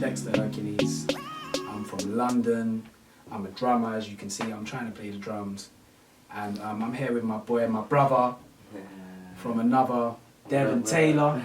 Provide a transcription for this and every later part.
Dexter Hercules. I'm from London. I'm a drummer, as you can see. I'm trying to play the drums. And I'm here with my boy and my brother from another, Devon Taylor.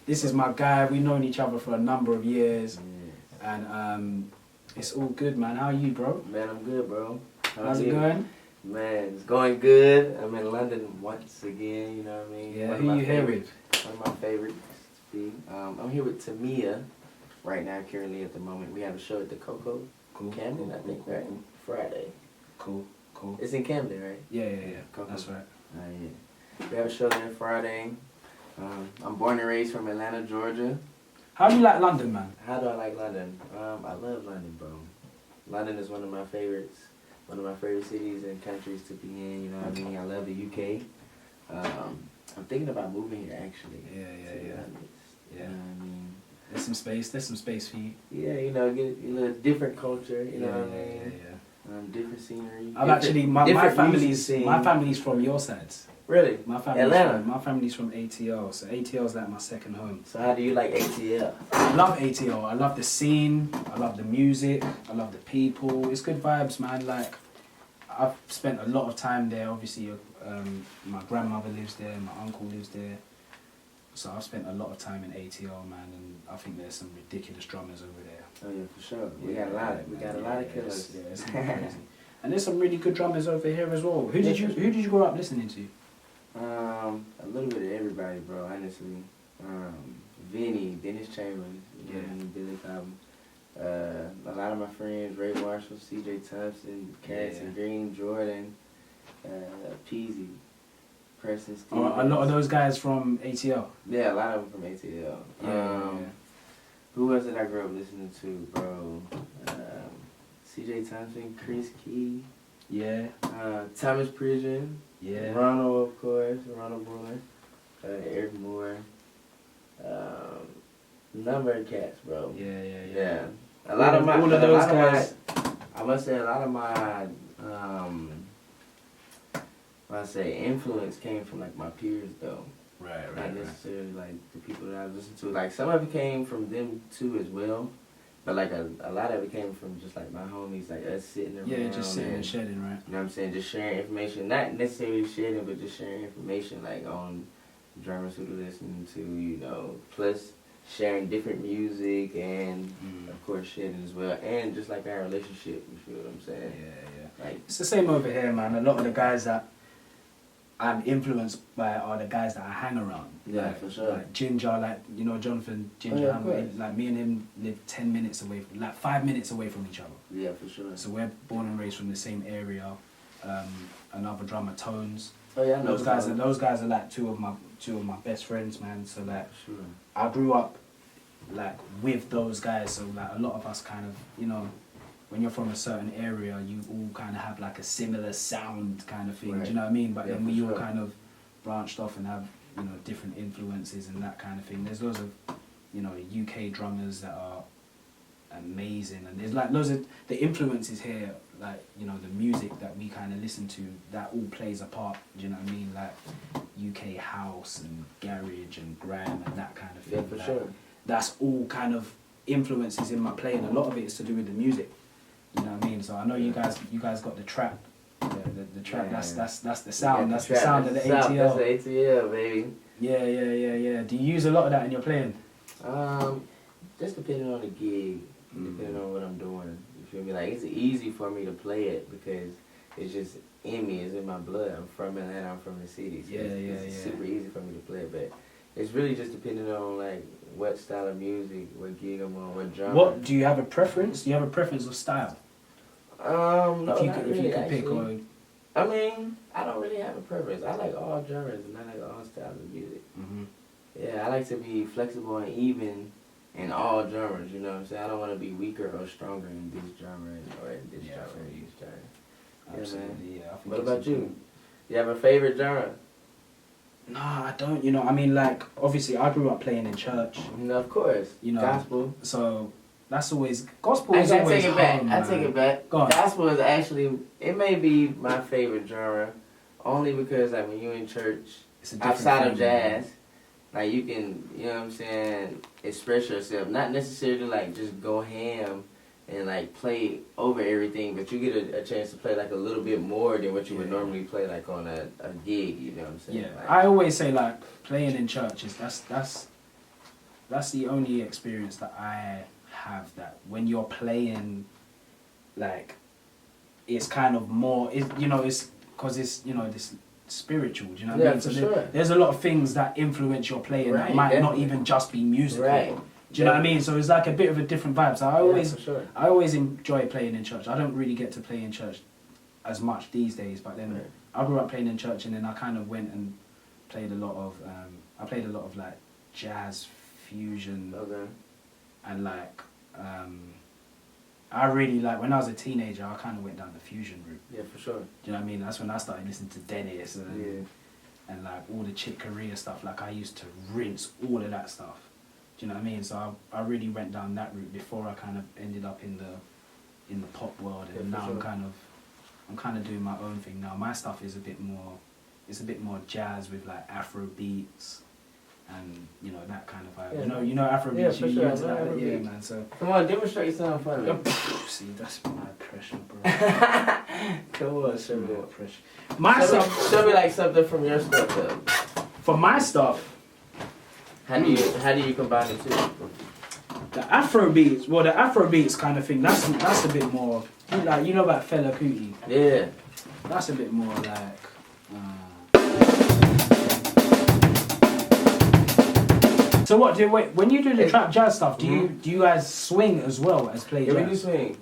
This is my guy. We've known each other for a number of years. And it's all good, man. How are you, bro? Man, I'm good, bro. How's it going? Man, it's going good. I'm in London once again, you know what I mean? Yeah, who you here with? One of my favorites. I'm here with Tamia right now, currently at the moment. We have a show at the Coco, Camden, I think, right? Friday. Cool. It's in Camden, right? Yeah. Coco. That's right. Yeah. We have a show there Friday. I'm born and raised from Atlanta, Georgia. How do you like London, man? How do I like London? I love London, bro. London is one of my favorites. One of my favorite cities and countries to be in, you know what I mean? I love the UK. I'm thinking about moving here, actually. Yeah. You know what I mean? There's some space for you. Yeah, you know, get a little different culture, you know what I mean? Yeah. Different scenery. I've actually, my family's from your sides. Really? My family's from ATL, so ATL is like my second home. So how do you like ATL? I love ATL. I love the scene. I love the music. I love the people. It's good vibes, man. Like, I've spent a lot of time there. Obviously, my grandmother lives there. My uncle lives there. So I've spent a lot of time in ATL, man, and I think there's some ridiculous drummers over there. Oh yeah, for sure. We got a lot of killers. Yeah, it's crazy. And there's some really good drummers over here as well. Who did you grow up listening to? A little bit of everybody, bro. Honestly, Vinny, Dennis Chamberlain, Billy Cobham. A lot of my friends: Ray Marshall, C.J. Thompson, KAZ and Green, Jordan, Peasy, Preston Stevens. Oh, a lot of those guys from ATL. Yeah, a lot of them from ATL. Yeah. Who else did I grow up listening to, bro? C.J. Thompson, Chris Key. Yeah. Thomas Pridgeon. Yeah. Ronald, of course. Ronald Bourne. Eric Moore. Number of cats, bro. Yeah. A lot of those guys. I must say a lot of my influence came from like my peers though. Right. Not necessarily like the people that I listened to. Like some of it came from them too as well. But like a lot of it came from just like my homies, like us sitting around. Yeah, just sitting and shedding, right? You know what I'm saying? Just sharing information. Not necessarily shedding, but just sharing information like on drummers who they're listening to, you know. Plus sharing different music and of course shedding as well. And just like our relationship, you feel what I'm saying? Yeah. Like, it's the same over here, man. A lot of the guys that I'm influenced by are the guys that I hang around. Yeah, like, for sure. Like Ginger, like, you know, Jonathan, Ginger, like me and him live 10 minutes away, like 5 minutes away from each other. Yeah, for sure. So we're born and raised from the same area. Another drummer, Tones. Oh yeah, I know those guys are like two of my best friends, man. So like, sure. I grew up like with those guys. So like a lot of us kind of, you know, when you're from a certain area, you all kind of have like a similar sound kind of thing. Right. Do you know what I mean? But then we all sure. kind of branched off and have, you know, different influences and that kind of thing. There's loads of, you know, UK drummers that are amazing, and there's like loads of the influences here, like, you know, the music that we kind of listen to, that all plays a part. Do you know what I mean? Like UK house and garage and grime and that kind of thing. Yeah, for like, sure. That's all kind of influences in my playing. A lot of it is to do with the music. You know what I mean? So I know you guys got the trap. The trap. Yeah, that's the sound. That's the sound of the ATL. That's the ATL, baby. Yeah. Do you use a lot of that in your playing? Just depending on the gig, depending on what I'm doing. You feel me? Like, it's easy for me to play it because it's just in me. It's in my blood. I'm from Atlanta. I'm from the city. So it's super easy for me to play it, but it's really just depending on like what style of music, what gig I'm on, what genre. What do you have a preference? Do you have a preference of style? No, if you could pick, or I mean, I don't really have a preference. I like all genres and I like all styles of music. Yeah, I like to be flexible and even in all genres. You know what I'm saying? I don't want to be weaker or stronger in this genre or in this genre or this genre. Absolutely, yeah. What about you? You have a favorite genre? Nah, I don't. You know, I mean, like, obviously, I grew up playing in church. No, of course. You know, gospel. So that's always gospel. Is always home, I take it back. Go on. Gospel is actually, it may be my favorite genre, only because like when you're in church, it's a outside thing, of jazz, like you can, you know what I'm saying, express yourself. Not necessarily like just go ham and like play over everything, but you get a chance to play like a little bit more than what you would normally play like on a gig, you know what I'm saying? Yeah, like, I always say like playing in churches, that's the only experience that I have, that when you're playing, like, it's kind of more, it's because it's, this spiritual, do you know what I mean? So there's a lot of things that influence your playing that might not even just be musical. Right. Do you know what I mean? So it's like a bit of a different vibe. So I always enjoy playing in church. I don't really get to play in church as much these days, but then I grew up playing in church, and then I kind of went and played a lot of like jazz fusion, and like I really like, when I was a teenager, I kind of went down the fusion route. Yeah, for sure. Do you know what I mean? That's when I started listening to Dennis and like all the Chick Corea stuff. Like I used to rinse all of that stuff. Do you know what I mean? So I really went down that route before I kind of ended up in the pop world, and now I'm kind of doing my own thing now. My stuff is a bit more jazz with like Afro beats and that kind of vibe. Yeah. You know Afro beats. Yeah, for sure. Yeah, man. So come on, demonstrate something for me. see, that's my pressure, bro. Come on, show me my pressure. My stuff. Show me like something from your stuff though. For my stuff. How do you combine the two? The Afro beats kind of thing. That's a bit more like, about Fela Kuti. Yeah. That's a bit more like. So what? When you do the trap jazz stuff, do you guys swing as well as play jazz? Yeah, we do swing.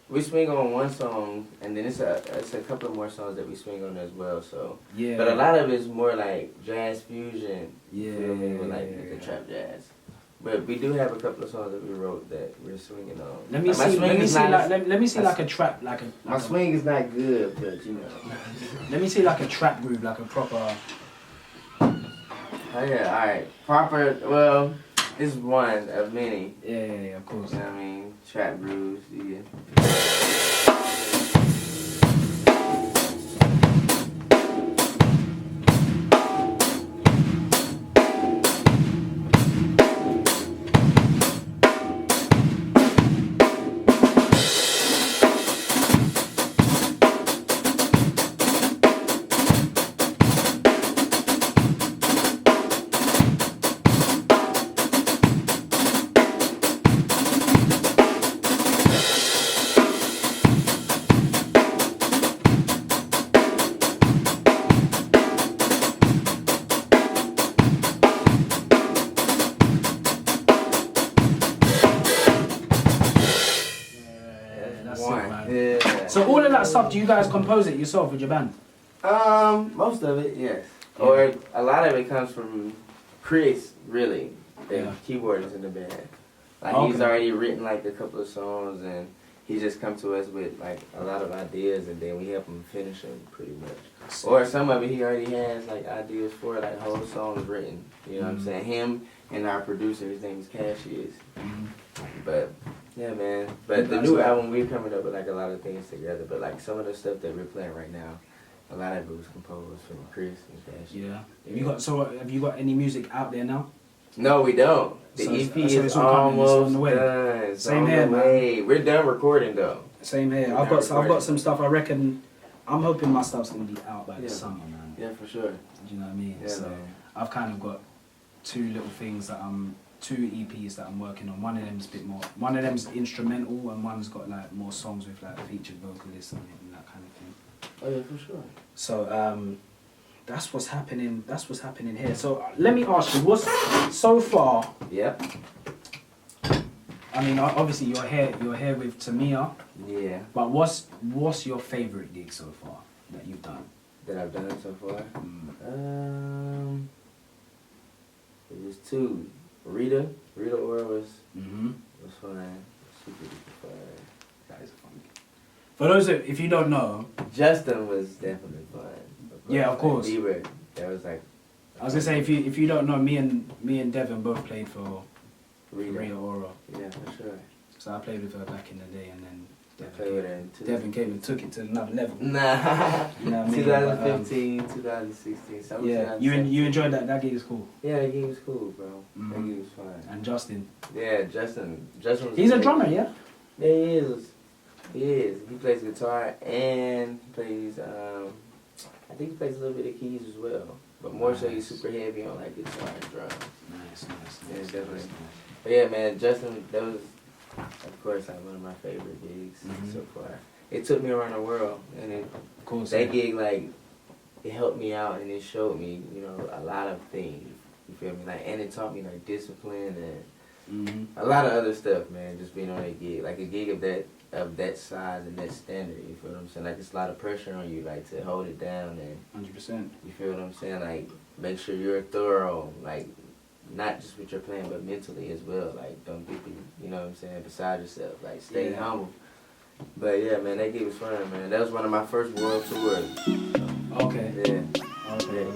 We swing on one song, and then it's a couple of more songs that we swing on as well. So yeah, but a lot of it's more like jazz fusion. Yeah, with like the trap jazz. But we do have a couple of songs that we wrote that we're swinging on. Let me see like a trap, like a. My swing is not good, but Let me see like a trap groove, like a proper. Oh yeah, alright. Proper, well, it's one of many. Yeah, of course. You know what I mean? Trap grooves, yeah. So all of that stuff, do you guys compose it yourself with your band? Most of it, yes. Yeah. Or a lot of it comes from Chris, really. The keyboardist in the band. Like he's already written like a couple of songs, and he just come to us with like a lot of ideas, and then we help him finish them pretty much. Or some of it he already has like ideas for, like whole songs written. You know what I'm saying? Him and our producer, his name is Cassius. But yeah, man. But the new album, we're coming up with like a lot of things together. But like some of the stuff that we're playing right now, a lot of it was composed from Chris and Cassius. Yeah. Have you got any music out there now? No, we don't. The EP is almost on the way. Done. Same here, man. We're done recording though. Same here. I've got some stuff. I reckon. I'm hoping my stuff's gonna be out by the summer, man. Yeah, for sure. Do you know what I mean? Yeah, so man. I've kind of got two EPs that I'm working on. One of them's a bit more. One of them's instrumental, and one's got like more songs with like featured vocalists on it and that kind of thing. Oh yeah, for sure. So that's what's happening. That's what's happening here. So let me ask you, what's so far? Yep. I mean, obviously you're here with Tamia. Yeah. But what's your favorite gig so far that you've done? That I've done so far? It was two. Rita Ora was fun. Super fun. That is fun. For those if you don't know, Justin was definitely fun. Yeah, of course. Bieber, that was like. I was gonna say if you don't know, me and Devon both played for Rita Ora. Yeah, for sure. So I played with her back in the day, and then Play with it. Devon came and took it to another level. Nah. You know what I mean? 2015, 2016. Yeah, you enjoyed that? That gig was cool. Yeah, that gig was cool, bro. Mm-hmm. That gig was fun. And Justin. Yeah, Justin was He's a drummer, yeah? Yeah, he is. He is. He plays guitar and he plays, I think he plays a little bit of keys as well. But more so he's super heavy on like guitar and drums. Nice. Yeah, definitely. But yeah, man, Justin, that was, of course, like one of my favorite gigs so far. It took me around the world, and that gig, like, it helped me out, and it showed me, you know, a lot of things. You feel me? Like, and it taught me like discipline and a lot of other stuff, man. Just being on that gig, like a gig of that size and that standard. You feel what I'm saying? Like, it's a lot of pressure on you, like, to hold it down and 100%. You feel what I'm saying? Like, make sure you're thorough, like, not just with your playing, but mentally as well. Like, don't get, you know what I'm saying, beside yourself. Like, stay humble. But yeah, man, that gig was fun, man. That was one of my first world tours. Okay. Yeah. Okay.